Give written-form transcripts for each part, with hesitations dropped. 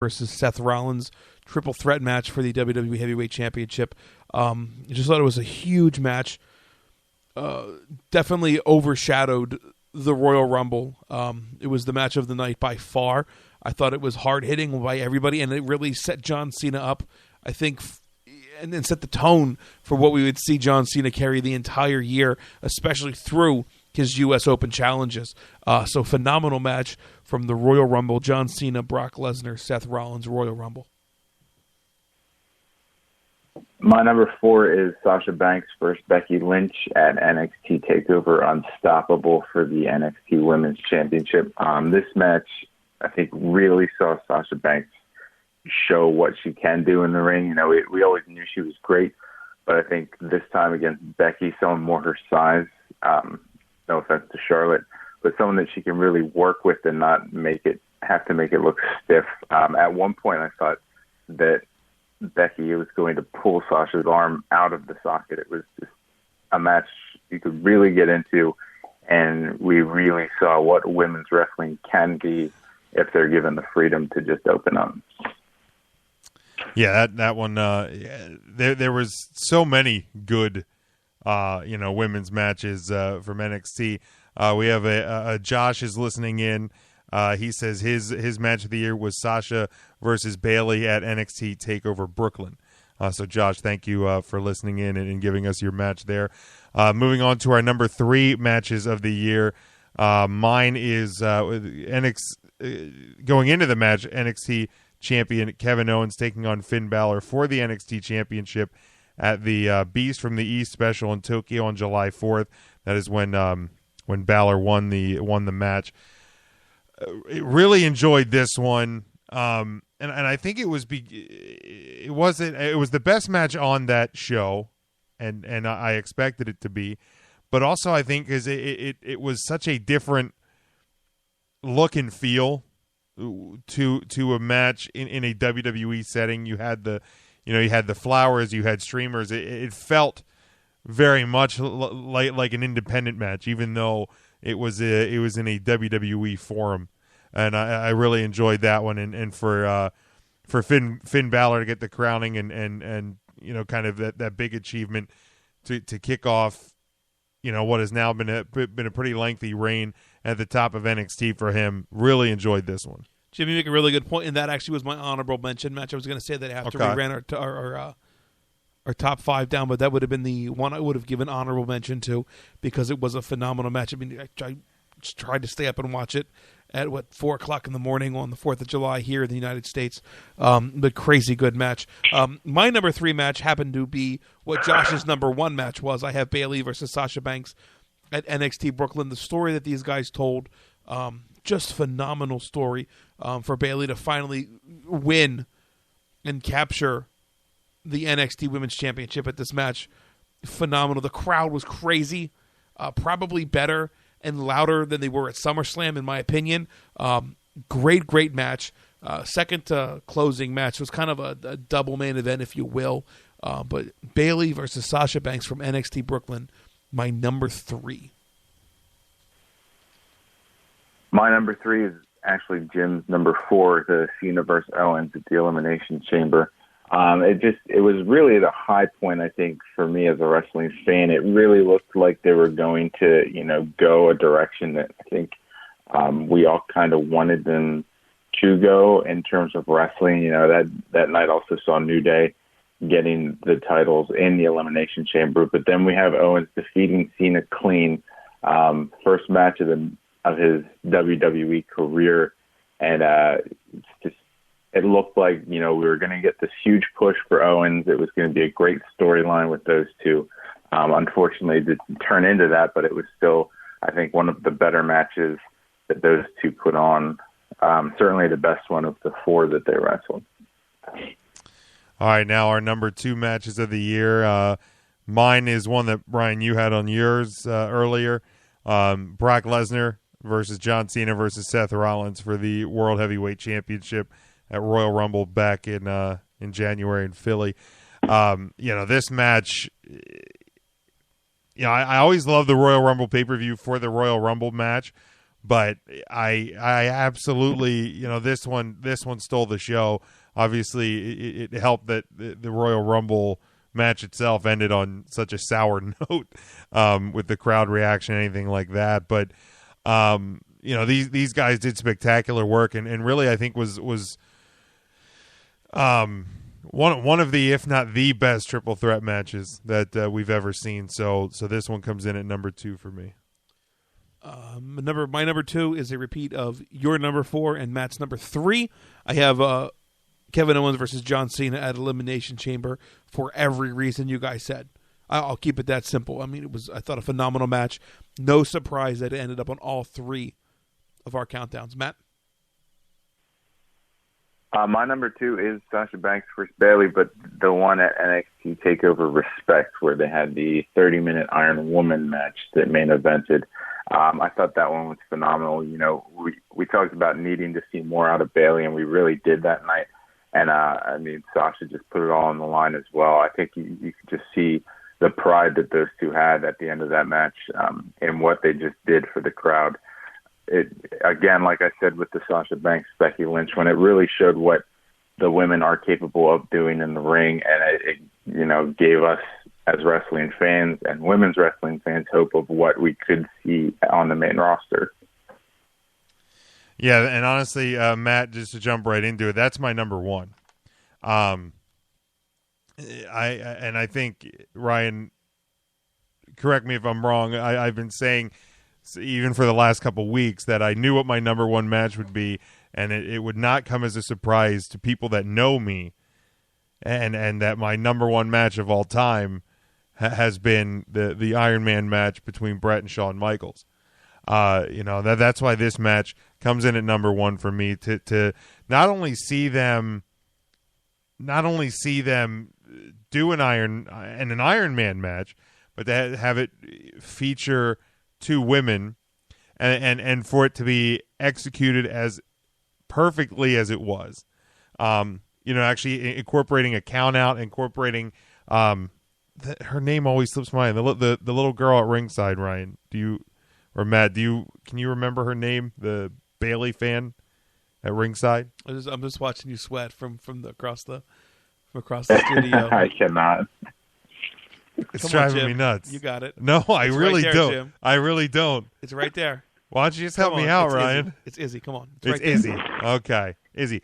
versus Seth Rollins triple threat match for the WWE Heavyweight Championship. I just thought it was a huge match. Definitely overshadowed the Royal Rumble. It was the match of the night by far. I thought it was hard hitting by everybody, and it really set John Cena up, I think, and then set the tone for what we would see John Cena carry the entire year, especially through his U.S. Open challenges. So phenomenal match from the Royal Rumble. John Cena, Brock Lesnar, Seth Rollins, Royal Rumble. My number 4 is Sasha Banks versus Becky Lynch at NXT TakeOver Unstoppable for the NXT Women's Championship. This match, I think, really saw Sasha Banks show what she can do in the ring. You know, we always knew she was great, but I think this time against Becky, someone more her size, no offense to Charlotte, but someone that she can really work with and not have to make it look stiff. At one point, I thought that Becky was going to pull Sasha's arm out of the socket. It was just a match you could really get into, and we really saw what women's wrestling can be if they're given the freedom to just open up. Yeah, that one. There was so many good, women's matches from NXT. We have a Josh is listening in. He says his match of the year was Sasha versus Bayley at NXT TakeOver Brooklyn. So, Josh, thank you for listening in and giving us your match there. Moving on to our number 3 matches of the year. Mine is going into the match, NXT champion Kevin Owens taking on Finn Balor for the NXT Championship at the Beast from the East special in Tokyo on July 4th. That is when Balor won the match. Really enjoyed this one, and I think it was the best match on that show, and I expected it to be, but also I think because it was such a different look and feel to a match in a WWE setting. You had the flowers, you had streamers. It felt very much like an independent match, even though it was in a WWE forum, and I really enjoyed that one. And for Finn Balor to get the crowning and kind of that big achievement to kick off, what has now been a pretty lengthy reign at the top of NXT for him. Really enjoyed this one. Jimmy, you make a really good point, and that actually was my honorable mention match. I was going to say that after we ran our top 5 down, but that would have been the one I would have given honorable mention to because it was a phenomenal match. I mean, I just tried to stay up and watch it at 4 o'clock in the morning on the 4th of July here in the United States. But crazy good match. My number 3 match happened to be what Josh's number 1 match was. I have Bayley versus Sasha Banks at NXT Brooklyn. The story that these guys told, just phenomenal story for Bayley to finally win and capture the NXT Women's Championship at this match. Phenomenal. The crowd was crazy, probably better and louder than they were at SummerSlam, in my opinion. Great match. Second closing match was kind of a double main event, if you will. But Bayley versus Sasha Banks from NXT Brooklyn, my number 3. My number 3 is actually Jim's number 4, the Cena versus Owens at the Elimination Chamber. It was really at a high point, I think, for me as a wrestling fan. It really looked like they were going to, go a direction that I think we all kind of wanted them to go in terms of wrestling. That night also saw New Day getting the titles in the Elimination Chamber, but then we have Owens defeating Cena clean, first match of his WWE career, and it looked like, we were going to get this huge push for Owens. It was going to be a great storyline with those two. Unfortunately, it didn't turn into that, but it was still, I think, one of the better matches that those two put on. Certainly the best one of the 4 that they wrestled. All right, now our number 2 matches of the year. Mine is one that, Brian, you had on yours earlier. Brock Lesnar versus John Cena versus Seth Rollins for the World Heavyweight Championship at Royal Rumble back in January in Philly. This match, I always love the Royal Rumble pay-per-view for the Royal Rumble match, but I absolutely, this one stole the show. Obviously, it helped that the Royal Rumble match itself ended on such a sour note with the crowd reaction, anything like that. But these guys did spectacular work, and really I think was one of the, if not the best triple threat matches that we've ever seen. So this one comes in at number 2 for me. My number 2 is a repeat of your number 4 and Matt's number 3. I have Kevin Owens versus John Cena at Elimination Chamber for every reason you guys said. I'll keep it that simple. I mean, I thought, a phenomenal match. No surprise that it ended up on all 3 of our countdowns. Matt? My number 2 is Sasha Banks versus Bayley, but the one at NXT TakeOver Respect, where they had the 30-minute Iron Woman match that main evented. I thought that one was phenomenal. We talked about needing to see more out of Bayley, and we really did that night. And, Sasha just put it all on the line as well. I think you could just see the pride that those two had at the end of that match and what they just did for the crowd. It, again, like I said with the Sasha Banks Becky Lynch one, it really showed what the women are capable of doing in the ring, and it gave us as wrestling fans and women's wrestling fans hope of what we could see on the main roster. Yeah, and honestly, Matt, just to jump right into it, that's my number 1. I think, Ryan, correct me if I'm wrong, I've been saying even for the last couple of weeks that I knew what my number 1 match would be, and it would not come as a surprise to people that know me, and that my number 1 match of all time has been the Iron Man match between Brett and Shawn Michaels. That's why this match comes in at number 1 for me, to not only see them do an Iron Man match, but to have it feature 2 women, and for it to be executed as perfectly as it was. Actually incorporating a count out, incorporating her name always slips my mind. The little girl at ringside, Ryan. Matt, can you remember her name? The Bayley fan at ringside? I'm just watching you sweat from across the studio. I cannot. It's driving me nuts. You got it. No, I really right there, don't. Jim. I really don't. It's right there. Why don't you just help me out, Ryan? It's Izzy. Come on. It's Izzy. Okay. Izzy.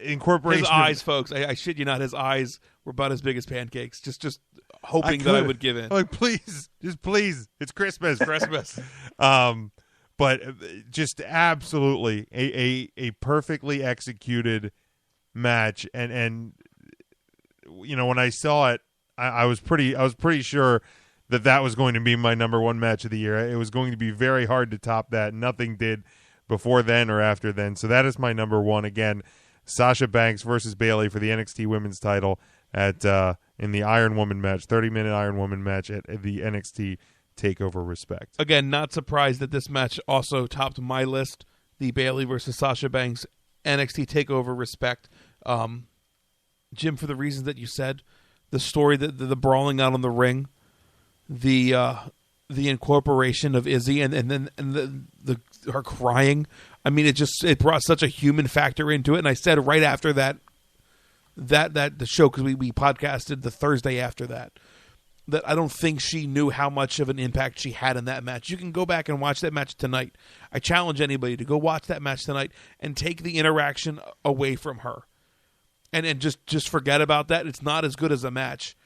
Incorporation. His eyes, folks. I shit you not. His eyes were about as big as pancakes. Just hoping that I would give in. Like, please. Just please. It's Christmas. But just absolutely a perfectly executed match. And when I saw it, I was pretty sure that was going to be my number 1 match of the year. It was going to be very hard to top that. Nothing did before then or after then. So that is my number 1. Again, Sasha Banks versus Bayley for the NXT Women's title in the Iron Woman match, 30-minute Iron Woman match at the NXT TakeOver Respect. Again, not surprised that this match also topped my list. The Bayley versus Sasha Banks NXT TakeOver Respect. Jim, for the reasons that you said, the story, the brawling out on the ring, the incorporation of Izzy and then her crying. I mean, it brought such a human factor into it. And I said right after that the show, because we podcasted the Thursday after that I don't think she knew how much of an impact she had in that match. You can go back and watch that match tonight. I challenge anybody to go watch that match tonight and take the interaction away from her. And just forget about that. It's not as good as a match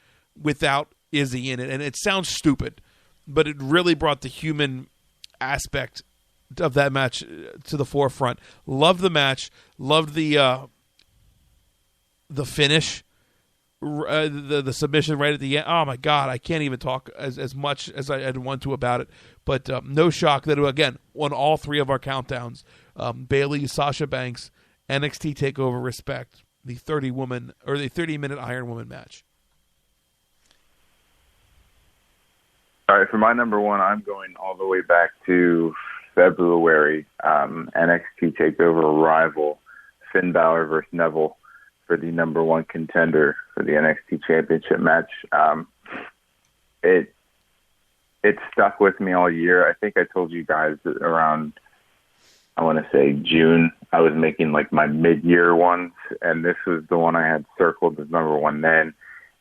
without Izzy in it. And it sounds stupid, but it really brought the human aspect of that match to the forefront. Loved the match. Loved the finish. The submission right at the end. Oh, my God. I can't even talk as much as I'd want to about it. But no shock that, again, won all 3 of our countdowns. Bayley, Sasha Banks, NXT TakeOver Respect. The 30-minute Iron Woman match. All right, for my number 1, I'm going all the way back to February. NXT TakeOver Rival, Finn Balor versus Neville for the number 1 contender for the NXT Championship match. it stuck with me all year. I think I told you guys that around, I want to say June, I was making like my mid-year ones, and this was the one I had circled as number one then,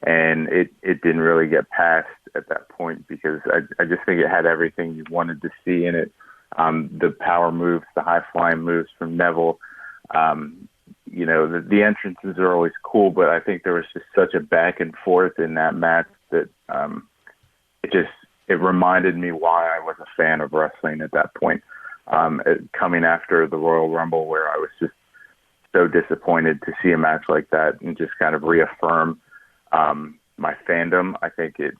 and it didn't really get passed at that point because I just think it had everything you wanted to see in it. The power moves, the high-flying moves from Neville. The entrances are always cool, but I think there was just such a back and forth in that match that it reminded me why I was a fan of wrestling at that point. Coming after the Royal Rumble, where I was just so disappointed to see a match like that and just kind of reaffirm my fandom, I think it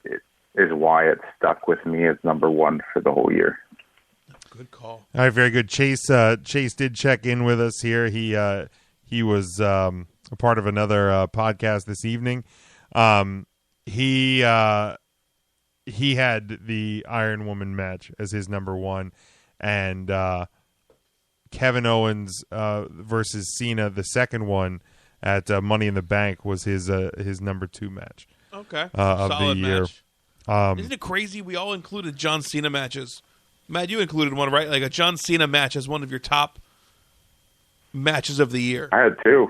is why it stuck with me as number one for the whole year. Good call. All right, very good. Chase did check in with us here. He was a part of another podcast this evening. He had the Iron Woman match as his number one, and Kevin Owens versus Cena, the second one at Money in the Bank, was his number two match. Okay, of solid the year. Match. Isn't it crazy? We all included John Cena matches. Matt, you included one, right? Like a John Cena match as one of your top matches of the year. I had two.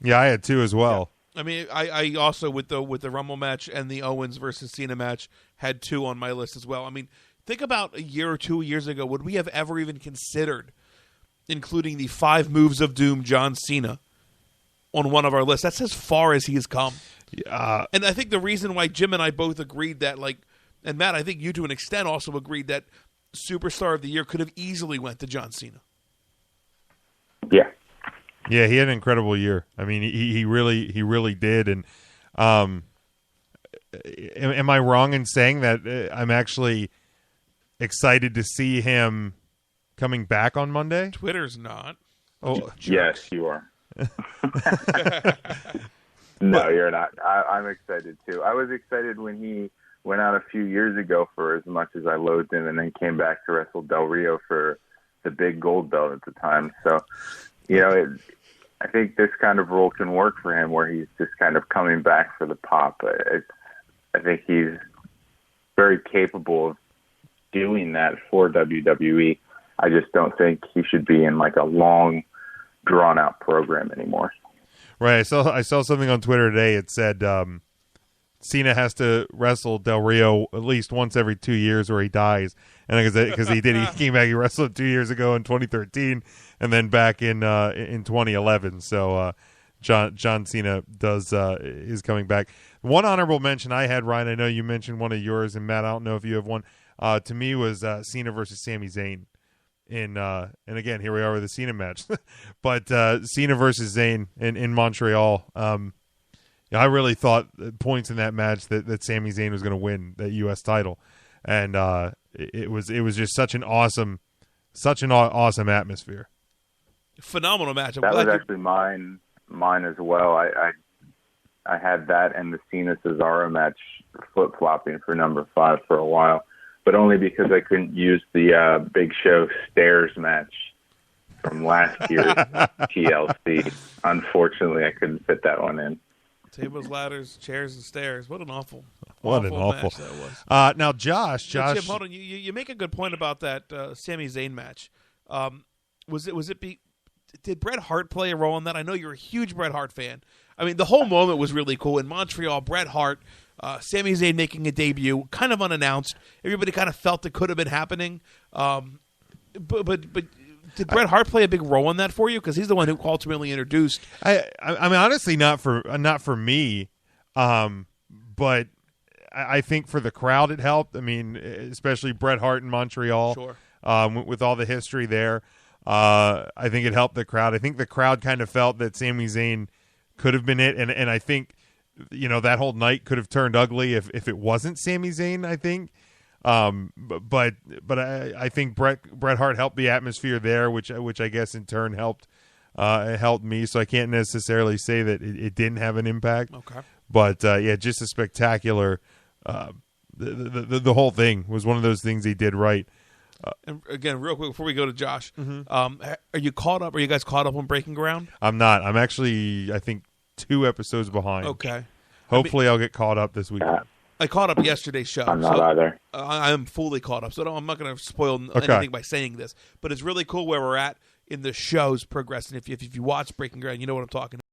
Yeah, I had two as well. Yeah. I mean, I also with the Rumble match and the Owens versus Cena match had two on my list as well. I mean, think about a year or 2 years ago, would we have ever even considered including the 5 moves of doom John Cena on one of our lists? That's as far as he has come. Yeah. And I think the reason why Jim and I both agreed that, like, and Matt, I think you to an extent also agreed that Superstar of the Year could have easily went to John Cena. Yeah. Yeah, he had an incredible year. I mean, he really did. And am I wrong in saying that I'm actually excited to see him coming back on Monday? Twitter's not. Oh, yes, you are. No, you're not. I'm excited too. I was excited when he went out a few years ago for as much as I loathed him, and then came back to wrestle Del Rio for the big gold belt at the time. So, I think this kind of role can work for him, where he's just kind of coming back for the pop. I think he's very capable of doing that for WWE. I just don't think he should be in like a long, drawn-out program anymore. Right. I saw something on Twitter today. It said Cena has to wrestle Del Rio at least once every 2 years or he dies. And because he came back, he wrestled 2 years ago in 2013 and then back in 2011. So John Cena is coming back. One honorable mention I had, Ryan, I know you mentioned one of yours, and Matt, I don't know if you have one. To me was Cena versus Sami Zayn. And again, here we are with the Cena match. But Cena versus Zayn in Montreal. I really thought points in that match that Sami Zayn was going to win that U.S. title, and it was just such an awesome atmosphere. Phenomenal match. That was actually mine as well. I had that and the Cena Cesaro match flip flopping for number 5 for a while, but only because I couldn't use the Big Show stairs match from last year's TLC. Unfortunately, I couldn't fit that one in. Tables, ladders, chairs, and stairs. What an awful match that was. Now, Josh, Jim, hold on. You make a good point about that Sami Zayn match. Did Bret Hart play a role in that? I know you're a huge Bret Hart fan. I mean, the whole moment was really cool in Montreal. Bret Hart, Sami Zayn making a debut, kind of unannounced. Everybody kind of felt it could have been happening. But did Bret Hart play a big role in that for you? Because he's the one who ultimately introduced. I mean, honestly, not for me, but I think for the crowd it helped. I mean, especially Bret Hart in Montreal, sure. With all the history there, I think it helped the crowd. I think the crowd kind of felt that Sami Zayn could have been it, and I think that whole night could have turned ugly if it wasn't Sami Zayn. I think. But I think Bret Hart helped the atmosphere there, which I guess in turn helped me. So I can't necessarily say that it didn't have an impact. Okay. But just a spectacular. The whole thing was one of those things he did right. And again, real quick before we go to Josh, mm-hmm. Are you caught up? Are you guys caught up on Breaking Ground? I'm not. I'm actually, I think, 2 episodes behind. Okay. Hopefully, I'll get caught up this week. I caught up yesterday's show. I'm not either. I am fully caught up, so I'm not going to spoil anything by saying this. But it's really cool where we're at in the show's progressing. If you watch Breaking Ground, you know what I'm talking about.